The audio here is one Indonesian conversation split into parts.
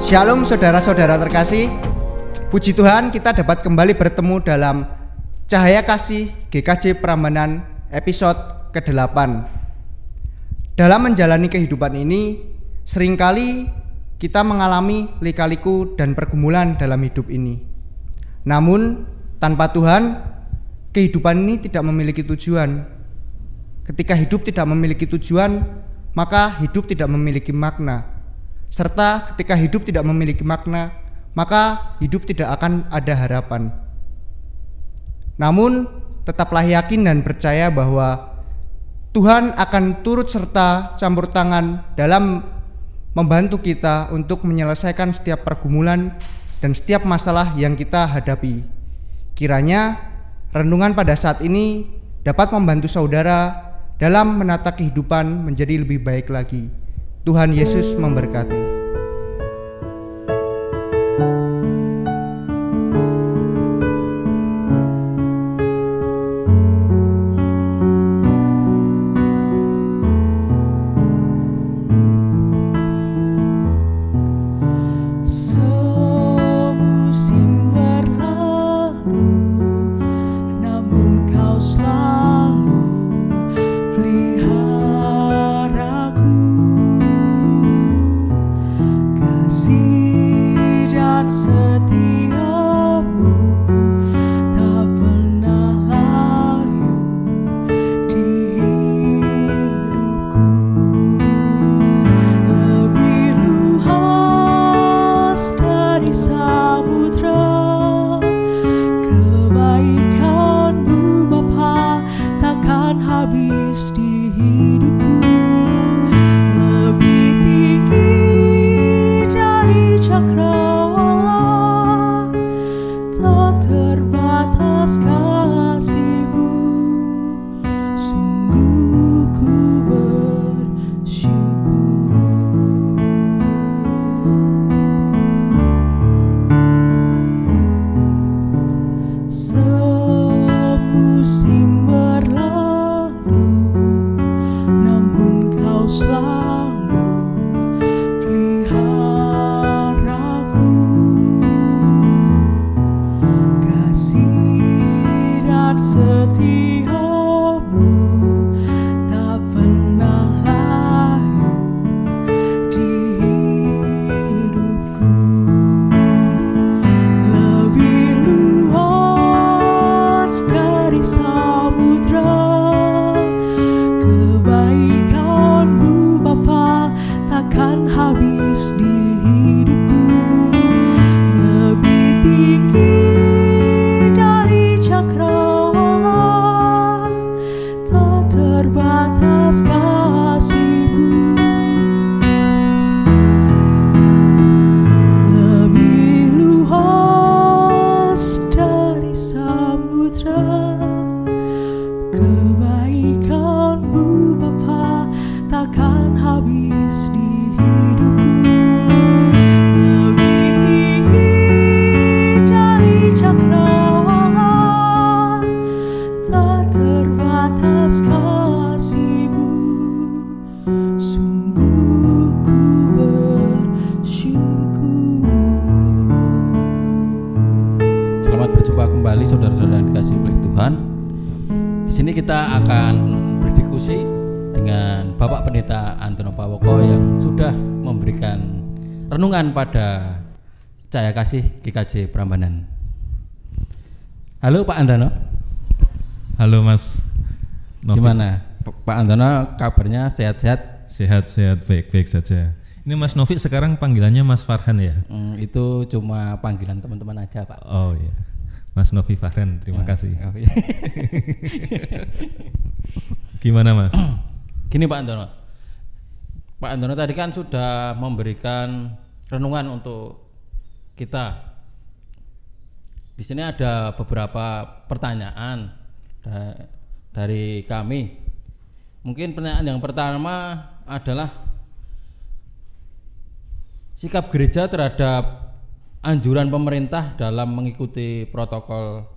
Shalom saudara-saudara terkasih. Puji Tuhan kita dapat kembali bertemu dalam Cahaya Kasih GKJ Prambanan episode ke-8. Dalam menjalani kehidupan ini, seringkali kita mengalami lika-liku dan pergumulan dalam hidup ini. Namun, tanpa Tuhan, kehidupan ini tidak memiliki tujuan. Ketika hidup tidak memiliki tujuan, maka hidup tidak memiliki makna. Serta ketika hidup tidak memiliki makna, maka hidup tidak akan ada harapan. Namun, tetaplah yakin dan percaya bahwa Tuhan akan turut serta campur tangan dalam membantu kita untuk menyelesaikan setiap pergumulan dan setiap masalah yang kita hadapi. Kiranya renungan pada saat ini dapat membantu saudara dalam menata kehidupan menjadi lebih baik lagi. Tuhan Yesus memberkati. Kita akan berdiskusi dengan Bapak Pendeta Antono Pawoko yang sudah memberikan renungan pada Cahaya Kasih GKJ Prambanan. Halo Pak Antono. Halo Mas Novi. Gimana Pak Antono, kabarnya sehat-sehat? Sehat-sehat, baik-baik saja. Ini Mas Novi sekarang panggilannya Mas Farhan ya? Itu cuma panggilan teman-teman aja Pak. Oh iya, Mas Novi Farhan, terima kasih. Oh, iya. Gimana Mas? Gini Pak Antono. Pak Antono tadi kan sudah memberikan renungan untuk kita. Di sini ada beberapa pertanyaan dari kami. Mungkin pertanyaan yang pertama adalah sikap gereja terhadap anjuran pemerintah dalam mengikuti protokol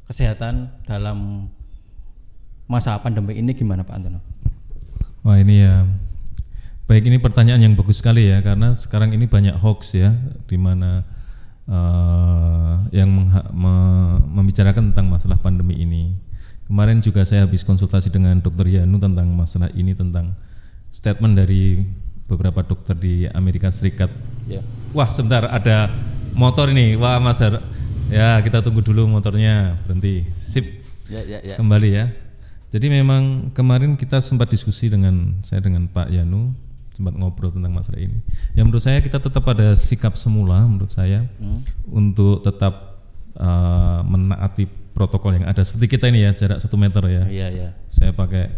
kesehatan dalam masa pandemi ini gimana Pak Antono? Wah ini ya Baik, ini pertanyaan yang bagus sekali ya, karena sekarang ini banyak hoax ya, di mana yang membicarakan tentang masalah pandemi ini. Kemarin juga saya habis konsultasi dengan Dr. Yanu tentang masalah ini, tentang statement dari beberapa dokter di Amerika Serikat. Ya. Wah, sebentar, ada motor ini. Wah, Mas ya, kita tunggu dulu motornya berhenti. Sip. Ya. Kembali ya. Jadi memang kemarin kita sempat diskusi dengan Pak Yanu, sempat ngobrol tentang masalah ini. Ya, menurut saya kita tetap pada sikap semula menurut saya untuk tetap menaati protokol yang ada. Seperti kita ini ya, jarak 1 meter ya. Iya. Saya pakai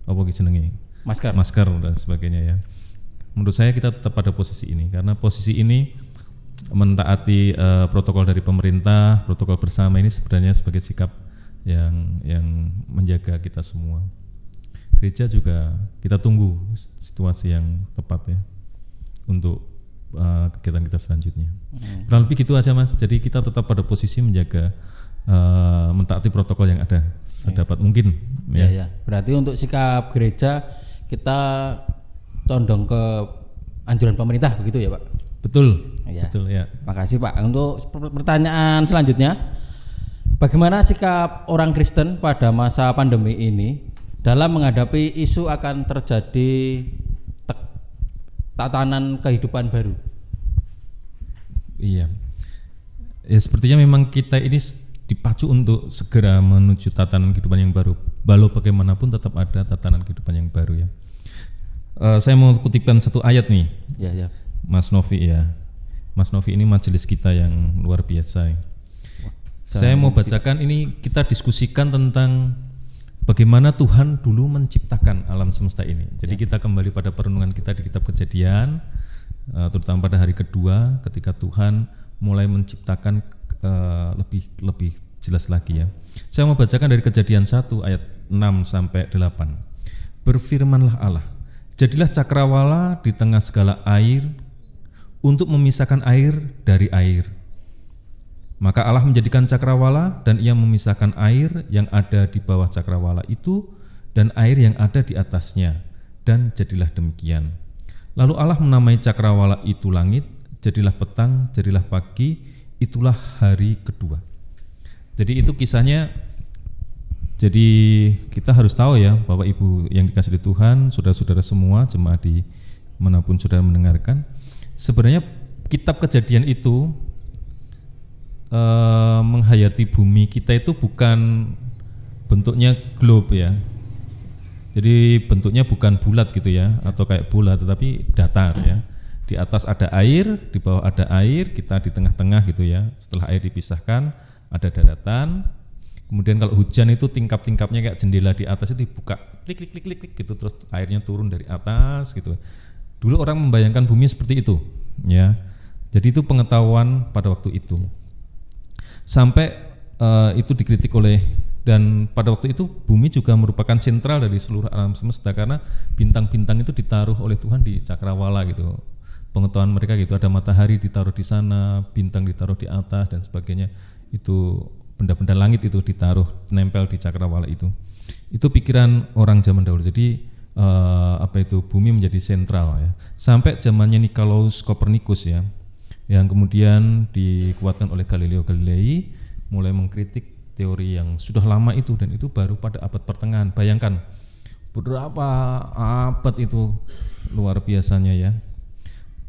apa jenenge? Masker dan sebagainya ya. Menurut saya kita tetap pada posisi ini, karena posisi ini mentaati protokol dari pemerintah, protokol bersama ini sebenarnya sebagai sikap yang menjaga kita semua. Gereja juga kita tunggu situasi yang tepat ya untuk kegiatan kita selanjutnya. Kurang lebih gitu aja Mas. Jadi kita tetap pada posisi menjaga mentaati protokol yang ada sedapat mungkin. Ya. Berarti untuk sikap gereja kita condong ke anjuran pemerintah begitu ya Pak? Betul. Ya. Betul ya. Makasih Pak. Untuk pertanyaan selanjutnya, bagaimana sikap orang Kristen pada masa pandemi ini dalam menghadapi isu akan terjadi tatanan kehidupan baru? Iya. Ya, sepertinya memang kita ini dipacu untuk segera menuju tatanan kehidupan yang baru. Walau bagaimanapun tetap ada tatanan kehidupan yang baru ya. Saya mau kutipkan satu ayat nih. Ya. Mas Novi ya. Mas Novi ini majelis kita yang luar biasa. Saya mau bacakan ini, kita diskusikan tentang bagaimana Tuhan dulu menciptakan alam semesta ini. Jadi kita kembali pada perenungan kita di kitab Kejadian, terutama pada hari kedua ketika Tuhan mulai menciptakan lebih jelas lagi ya. Saya mau bacakan dari Kejadian 1 ayat 6 sampai 8. Berfirmanlah Allah, jadilah cakrawala di tengah segala air untuk memisahkan air dari air. Maka Allah menjadikan cakrawala dan ia memisahkan air yang ada di bawah cakrawala itu dan air yang ada di atasnya, dan jadilah demikian. Lalu Allah menamai cakrawala itu langit, jadilah petang, jadilah pagi, itulah hari kedua. Jadi itu kisahnya. Jadi kita harus tahu ya, Bapak Ibu yang dikasihi Tuhan, saudara-saudara semua, jemaat di manapun saudara mendengarkan, sebenarnya kitab Kejadian itu menghayati bumi kita itu bukan bentuknya globe ya. Jadi bentuknya bukan bulat gitu ya, atau kayak bola, tetapi datar ya. Di atas ada air, di bawah ada air, kita di tengah-tengah gitu ya. Setelah air dipisahkan, ada daratan. Kemudian kalau hujan itu tingkap-tingkapnya kayak jendela di atas itu dibuka, klik gitu, terus airnya turun dari atas gitu. Dulu orang membayangkan bumi seperti itu ya. Jadi itu pengetahuan pada waktu itu. Sampai itu dikritik dan pada waktu itu bumi juga merupakan sentral dari seluruh alam semesta, karena bintang-bintang itu ditaruh oleh Tuhan di cakrawala gitu. Pengetahuan mereka gitu, ada matahari ditaruh di sana, bintang ditaruh di atas dan sebagainya. Itu benda-benda langit itu ditaruh, nempel di cakrawala itu. Itu pikiran orang zaman dahulu. Jadi bumi menjadi sentral ya. Sampai zamannya Nikolaus Kopernikus ya, yang kemudian dikuatkan oleh Galileo Galilei, mulai mengkritik teori yang sudah lama itu, dan itu baru pada abad pertengahan. Bayangkan berapa abad itu, luar biasanya ya.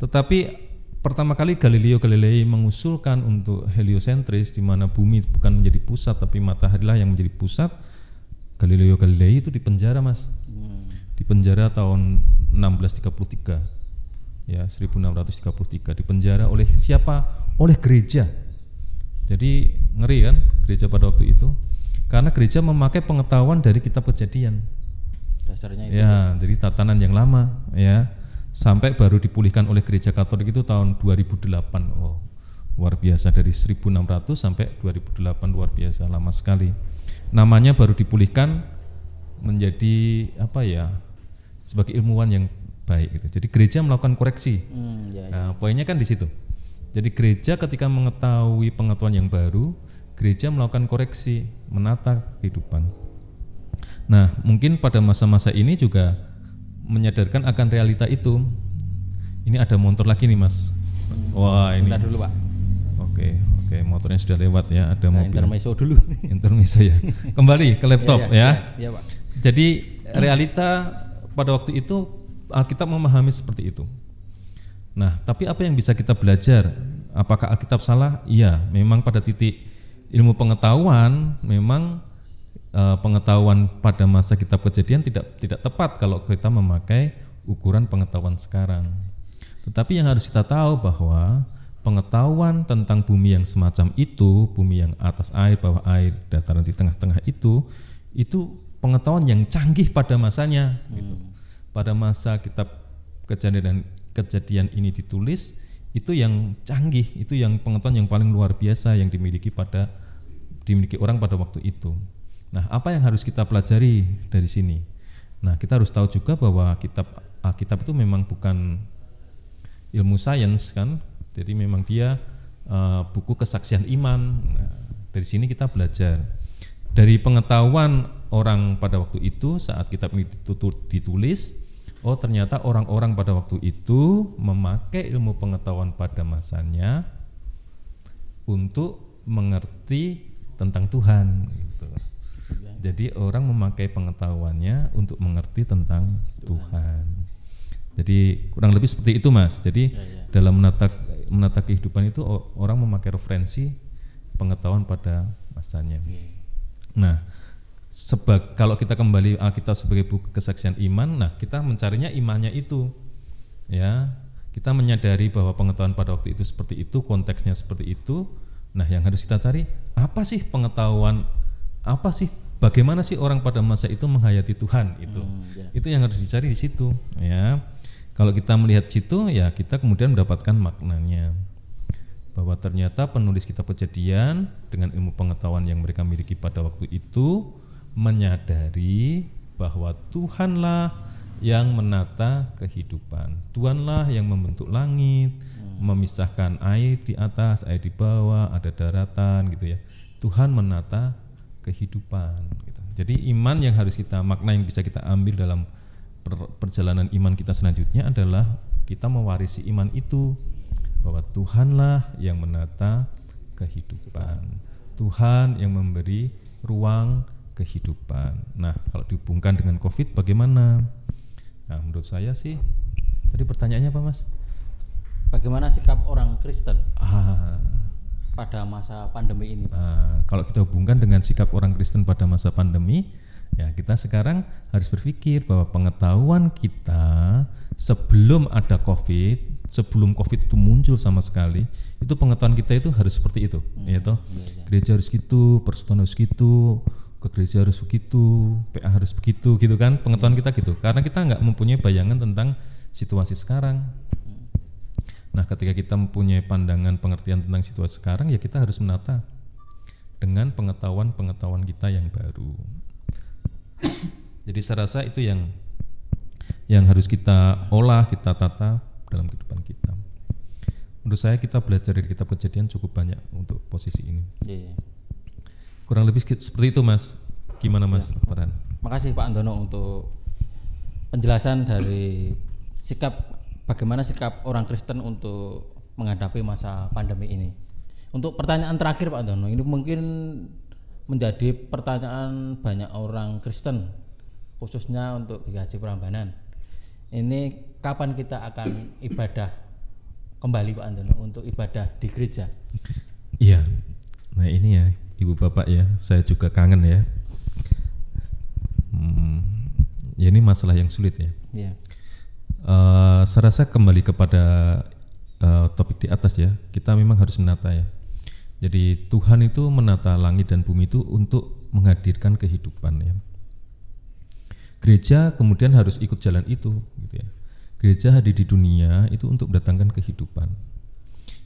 Tetapi pertama kali Galileo Galilei mengusulkan untuk heliosentris, di mana bumi bukan menjadi pusat tapi mataharilah yang menjadi pusat. Galileo Galilei itu dipenjara Mas. Dipenjara tahun 1633. Ya, 1633 dipenjara oleh siapa? Oleh gereja. Jadi ngeri kan gereja pada waktu itu, karena gereja memakai pengetahuan dari kitab Kejadian. Dasarnya itu. Ya, jadi tatanan yang lama ya, sampai baru dipulihkan oleh gereja Katolik itu tahun 2008. Oh, luar biasa, dari 1600 sampai 2008, luar biasa, lama sekali. Namanya baru dipulihkan menjadi sebagai ilmuwan yang baik gitu. Jadi gereja melakukan koreksi. Nah, poinnya kan di situ. Jadi gereja ketika mengetahui pengetahuan yang baru, gereja melakukan koreksi, menata kehidupan. Nah, mungkin pada masa-masa ini juga menyadarkan akan realita itu. Ini ada motor lagi nih Mas. Wah ini. Bentar dulu Pak. Oke, motornya sudah lewat ya. Ada Nah, mobil. intermezzo dulu. Intermezzo ya. Kembali ke laptop ya. Iya Pak. Jadi realita pada waktu itu Alkitab memahami seperti itu. Nah, tapi apa yang bisa kita belajar? Apakah Alkitab salah? Iya, memang pada titik ilmu pengetahuan memang pengetahuan pada masa kitab Kejadian tidak tepat kalau kita memakai ukuran pengetahuan sekarang. Tetapi yang harus kita tahu bahwa pengetahuan tentang bumi yang semacam itu, bumi yang atas air, bawah air, dataran di tengah-tengah itu pengetahuan yang canggih pada masanya. Gitu. Pada masa kitab Kejadian ini ditulis, itu yang canggih, itu yang pengetahuan yang paling luar biasa yang dimiliki orang pada waktu itu. Nah, apa yang harus kita pelajari dari sini? Nah, kita harus tahu juga bahwa Alkitab itu memang bukan ilmu sains kan, jadi memang dia buku kesaksian iman. Nah, dari sini kita belajar dari pengetahuan orang pada waktu itu saat kitab ini ditulis. Oh, ternyata orang-orang pada waktu itu memakai ilmu pengetahuan pada masanya untuk mengerti tentang Tuhan. Gitu. Jadi orang memakai pengetahuannya untuk mengerti tentang Tuhan. Jadi kurang lebih seperti itu Mas. Jadi dalam menata kehidupan itu orang memakai referensi pengetahuan pada masanya. Nah, kalau kita kembali Alkitab sebagai buku kesaksian iman, nah kita mencarinya imannya itu, ya kita menyadari bahwa pengetahuan pada waktu itu seperti itu, konteksnya seperti itu. Nah, yang harus kita cari apa sih pengetahuan, bagaimana sih orang pada masa itu menghayati Tuhan itu. Itu yang harus dicari di situ, ya. Kalau kita melihat situ, ya kita kemudian mendapatkan maknanya bahwa ternyata penulis kitab Kejadian dengan ilmu pengetahuan yang mereka miliki pada waktu itu menyadari bahwa Tuhanlah yang menata kehidupan. Tuhanlah yang membentuk langit, memisahkan air di atas, air di bawah, ada daratan gitu ya. Tuhan menata kehidupan gitu. Jadi iman yang harus kita makna yang bisa kita ambil dalam perjalanan iman kita selanjutnya adalah kita mewarisi iman itu bahwa Tuhanlah yang menata kehidupan. Tuhan yang memberi ruang kehidupan. Nah, kalau dihubungkan dengan Covid bagaimana? Nah, menurut saya sih tadi pertanyaannya apa Mas? Bagaimana sikap orang Kristen pada masa pandemi ini Pak? Kalau kita hubungkan dengan sikap orang Kristen pada masa pandemi, ya kita sekarang harus berpikir bahwa pengetahuan kita sebelum ada Covid, sebelum Covid itu muncul sama sekali, itu pengetahuan kita itu harus seperti itu, ya toh. Gereja harus gitu, persekutuan harus gitu, ke gereja harus begitu, PA harus begitu, gitu kan? Pengetahuan kita gitu, karena kita nggak mempunyai bayangan tentang situasi sekarang. Nah, ketika kita mempunyai pandangan pengertian tentang situasi sekarang, ya kita harus menata dengan pengetahuan kita yang baru. Jadi saya rasa itu yang harus kita olah, kita tata dalam kehidupan kita. Menurut saya kita belajar dari kitab Kejadian cukup banyak untuk posisi ini. Kurang lebih seperti itu Mas. Gimana Mas Farhan? Makasih Pak Andono untuk penjelasan dari bagaimana sikap orang Kristen untuk menghadapi masa pandemi ini. Untuk pertanyaan terakhir Pak Andono, ini mungkin menjadi pertanyaan banyak orang Kristen, khususnya untuk GKJ Prambanan. Ini kapan kita akan ibadah kembali Pak Andono untuk ibadah di gereja? Iya. Nah ini ya Ibu Bapak ya, saya juga kangen ya. Ya ini masalah yang sulit ya. Iya. Saya rasa kembali kepada topik di atas ya, kita memang harus menata ya. Jadi Tuhan itu menata langit dan bumi itu untuk menghadirkan kehidupan ya. Gereja kemudian harus ikut jalan itu gitu ya. Gereja hadir di dunia itu untuk mendatangkan kehidupan.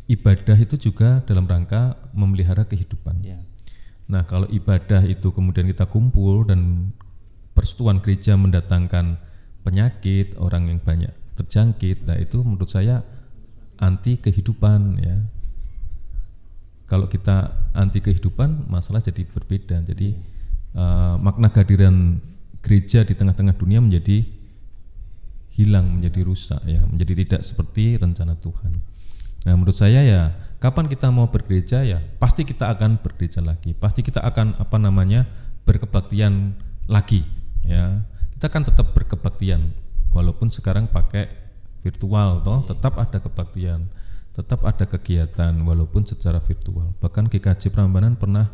Ibadah itu juga dalam rangka memelihara kehidupan. Yeah. Nah, kalau ibadah itu kemudian kita kumpul dan persekutuan gereja mendatangkan penyakit, orang yang banyak terjangkit, nah itu menurut saya anti kehidupan ya. Kalau kita anti kehidupan, masalah jadi berbeda. Jadi makna kehadiran gereja di tengah-tengah dunia menjadi hilang, menjadi rusak ya, menjadi tidak seperti rencana Tuhan. Nah, menurut saya ya, kapan kita mau bergereja ya, pasti kita akan bergereja lagi, pasti kita akan berkebaktian lagi ya. Kita akan tetap berkebaktian walaupun sekarang pakai virtual toh, tetap ada kebaktian, tetap ada kegiatan walaupun secara virtual. Bahkan GKJ Prambanan pernah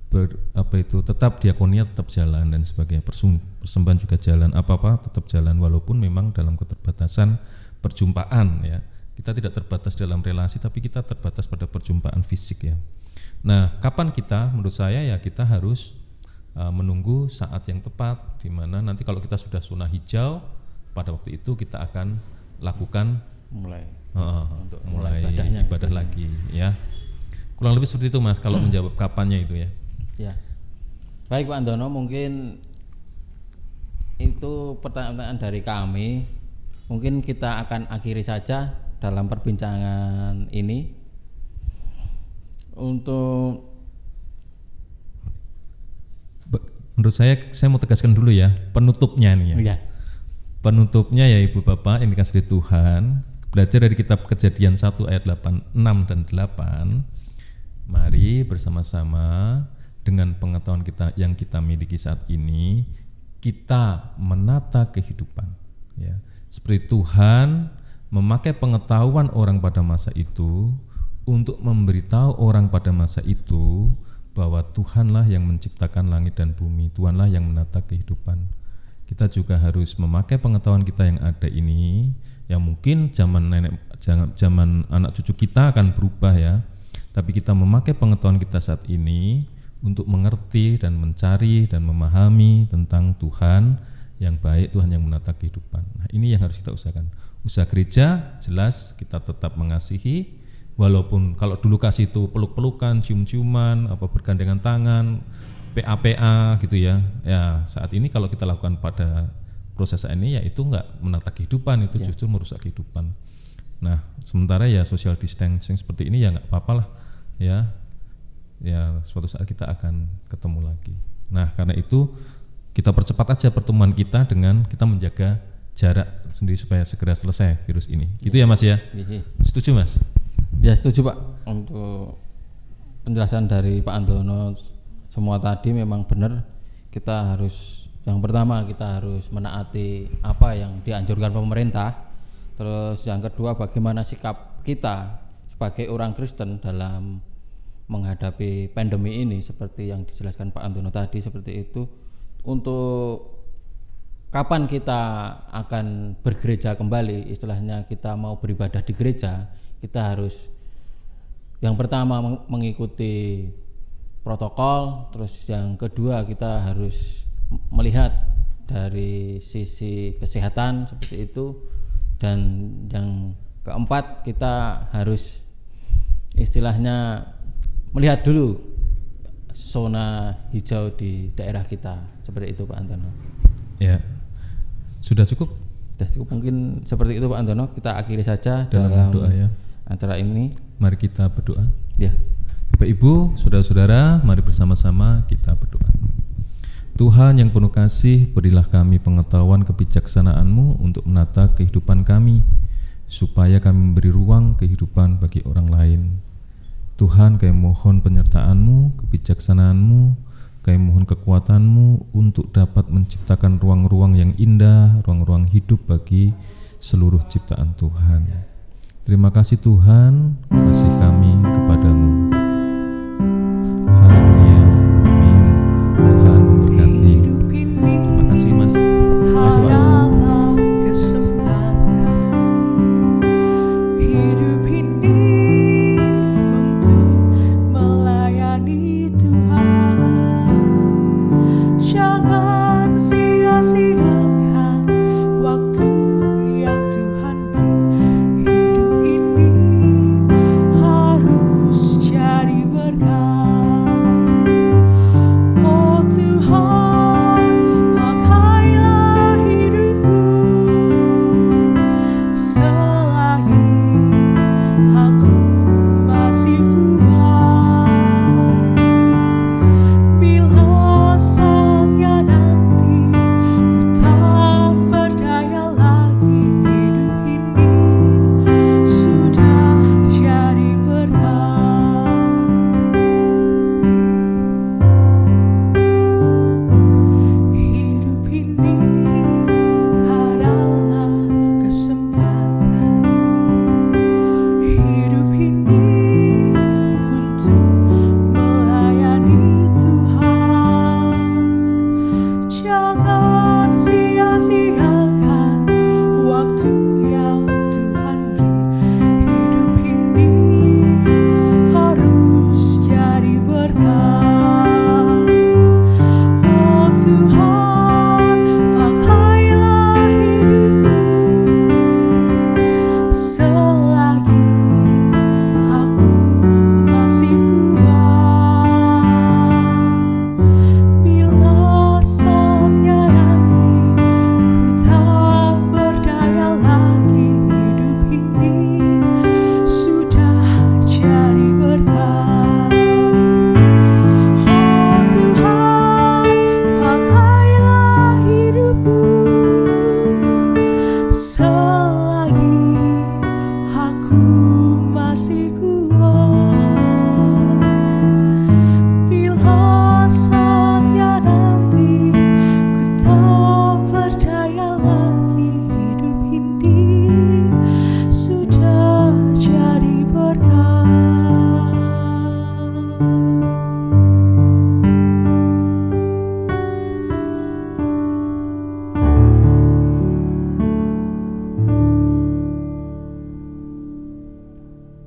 tetap diakonia tetap jalan dan sebagainya, persembahan juga jalan, apa-apa tetap jalan walaupun memang dalam keterbatasan perjumpaan ya. Kita tidak terbatas dalam relasi, tapi kita terbatas pada perjumpaan fisik ya. Nah, kapan kita, menurut saya ya kita harus menunggu saat yang tepat, di mana nanti kalau kita sudah zona hijau, pada waktu itu kita akan lakukan untuk mulai ibadah lagi ya. Kurang lebih seperti itu Mas, kalau menjawab kapannya itu ya. Ya. Baik Pak Andono, mungkin itu pertanyaan dari kami. Mungkin kita akan akhiri saja dalam perbincangan ini. Menurut saya mau tegaskan dulu ya penutupnya nih ya. Ya. Penutupnya ya Ibu Bapak yang dikasihi Tuhan, belajar dari kitab Kejadian 1 ayat 6 dan 8. Mari bersama-sama dengan pengetahuan kita yang kita miliki saat ini, kita menata kehidupan ya. Seperti Tuhan memakai pengetahuan orang pada masa itu untuk memberitahu orang pada masa itu bahwa Tuhanlah yang menciptakan langit dan bumi, Tuhanlah yang menata kehidupan. Kita juga harus memakai pengetahuan kita yang ada ini, yang mungkin zaman anak cucu kita akan berubah ya, tapi kita memakai pengetahuan kita saat ini untuk mengerti dan mencari dan memahami tentang Tuhan yang baik, Tuhan yang menata kehidupan. Nah, ini yang harus kita usahakan. Usaha gereja jelas kita tetap mengasihi, walaupun kalau dulu kasih itu peluk-pelukan, cium-ciuman, bergandengan tangan, PA gitu ya. Ya, saat ini kalau kita lakukan pada proses ini ya itu enggak menata kehidupan, itu justru merusak kehidupan. Nah, sementara ya social distancing seperti ini ya enggak apa-apa lah ya. Ya, suatu saat kita akan ketemu lagi. Nah, karena itu kita percepat aja pertemuan kita dengan kita menjaga jarak sendiri supaya segera selesai virus ini. Gitu ya Mas ya? Setuju Mas? Ya setuju Pak. Untuk penjelasan dari Pak Andono semua tadi memang benar. Kita harus, yang pertama kita harus menaati apa yang dianjurkan pemerintah. Terus yang kedua bagaimana sikap kita sebagai orang Kristen dalam menghadapi pandemi ini seperti yang dijelaskan Pak Andono tadi seperti itu. Untuk kapan kita akan bergereja kembali, istilahnya kita mau beribadah di gereja, kita harus yang pertama mengikuti protokol, terus yang kedua kita harus melihat dari sisi kesehatan seperti itu, dan yang keempat kita harus istilahnya melihat dulu zona hijau di daerah kita, seperti itu Pak Andono. Ya, sudah cukup? Sudah cukup mungkin seperti itu Pak Andono. Kita akhiri saja dalam doa ya acara ini. Mari kita berdoa. Ya. Bapak Ibu, saudara-saudara, mari bersama-sama kita berdoa. Tuhan yang penuh kasih, berilah kami pengetahuan kebijaksanaan-Mu untuk menata kehidupan kami, supaya kami memberi ruang kehidupan bagi orang lain. Tuhan, kami mohon penyertaan-Mu, kebijaksanaan-Mu, kami mohon kekuatan-Mu untuk dapat menciptakan ruang-ruang yang indah, ruang-ruang hidup bagi seluruh ciptaan Tuhan. Terima kasih Tuhan, kasih kami